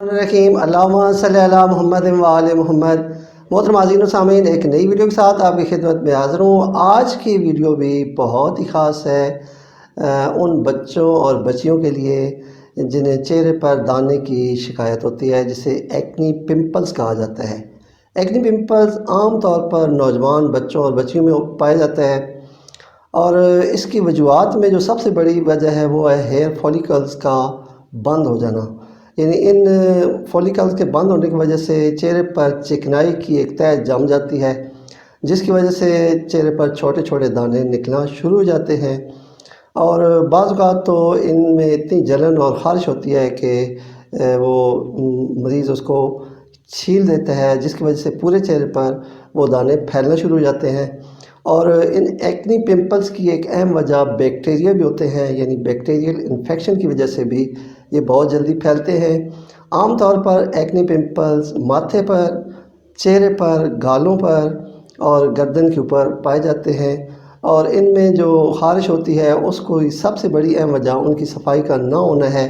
الرحیم اللہم صلی علی محمد و آل محمد۔ محترم ناظرین و سامعین، ایک نئی ویڈیو کے ساتھ آپ کی خدمت میں حاضر ہوں۔ آج کی ویڈیو بھی بہت ہی خاص ہے ان بچوں اور بچیوں کے لیے جنہیں چہرے پر دانے کی شکایت ہوتی ہے، جسے ایکنی پمپلز کہا جاتا ہے۔ ایکنی پمپلز عام طور پر نوجوان بچوں اور بچیوں میں پائے جاتا ہے، اور اس کی وجوہات میں جو سب سے بڑی وجہ ہے وہ ہے ہیئر فولیکلز کا بند ہو جانا۔ یعنی ان فولیکلز کے بند ہونے کی وجہ سے چہرے پر چکنائی کی ایک تہہ جم جاتی ہے، جس کی وجہ سے چہرے پر چھوٹے چھوٹے دانے نکلنا شروع ہو جاتے ہیں، اور بعض اوقات تو ان میں اتنی جلن اور خارش ہوتی ہے کہ وہ مریض اس کو چھیل دیتا ہے، جس کی وجہ سے پورے چہرے پر وہ دانے پھیلنا شروع ہو جاتے ہیں۔ اور ان ایکنی پمپلز کی ایک اہم وجہ بیکٹیریا بھی ہوتے ہیں، یعنی بیکٹیریل انفیکشن کی وجہ سے بھی یہ بہت جلدی پھیلتے ہیں۔ عام طور پر ایکنی پمپلز ماتھے پر، چہرے پر، گالوں پر اور گردن کے اوپر پائے جاتے ہیں، اور ان میں جو خارش ہوتی ہے اس کو سب سے بڑی اہم وجہ ان کی صفائی کا نہ ہونا ہے۔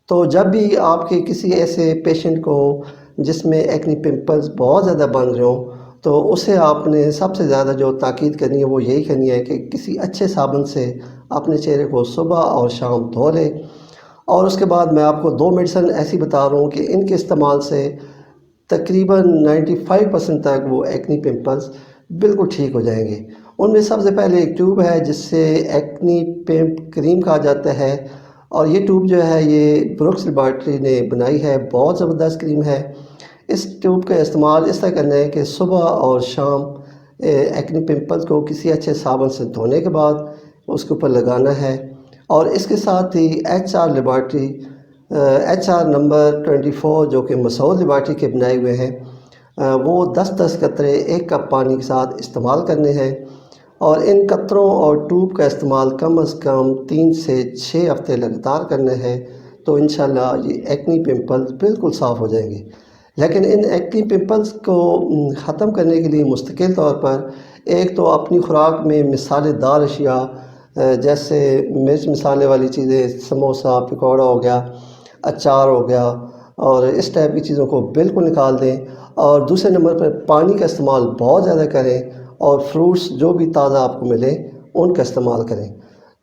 تو جب بھی آپ کے کسی ایسے پیشنٹ کو جس میں ایکنی پمپلز بہت زیادہ بن رہے ہوں، تو اسے آپ نے سب سے زیادہ جو تاکید کرنی ہے وہ یہی کرنی ہے کہ کسی اچھے صابن سے اپنے چہرے کو صبح اور شام دھو لیں۔ اور اس کے بعد میں آپ کو 2 میڈیسن ایسی بتا رہا ہوں کہ ان کے استعمال سے تقریباً 95% تک وہ ایکنی پمپلز بالکل ٹھیک ہو جائیں گے۔ ان میں سب سے پہلے ایک ٹیوب ہے جس سے ایکنی پمپ کریم کہا جاتا ہے، اور یہ ٹیوب جو ہے یہ بروکس لیبارٹری نے بنائی ہے، بہت زبردست کریم ہے۔ اس ٹیوب کا استعمال اس طرح کرنا ہے کہ صبح اور شام ایکنی پمپلز کو کسی اچھے صابن سے دھونے کے بعد اس کے اوپر لگانا ہے، اور اس کے ساتھ ہی HR لیبارٹری HR نمبر 24 جو کہ مسعود لیبارٹری کے بنائے ہوئے ہیں، وہ 10 قطرے 1 کپ پانی کے ساتھ استعمال کرنے ہیں، اور ان قطروں اور ٹیوب کا استعمال کم از کم 3 سے 6 ہفتے لگاتار کرنا ہے، تو انشاءاللہ یہ ایکنی پمپلز بالکل صاف ہو جائیں گے۔ لیکن ان ایکنی پمپلز کو ختم کرنے کے لیے مستقل طور پر ایک تو اپنی خوراک میں مسالے دار اشیاء جیسے مرچ مسالے والی چیزیں، سموسہ، پکوڑا ہو گیا، اچار ہو گیا، اور اس ٹائپ کی چیزوں کو بالکل نکال دیں، اور دوسرے نمبر پر پانی کا استعمال بہت زیادہ کریں، اور فروٹس جو بھی تازہ آپ کو ملیں ان کا استعمال کریں۔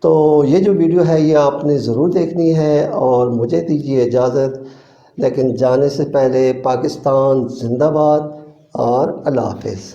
تو یہ جو ویڈیو ہے یہ آپ نے ضرور دیکھنی ہے، اور مجھے دیجیے اجازت، لیکن جانے سے پہلے پاکستان زندہ باد اور اللہ حافظ۔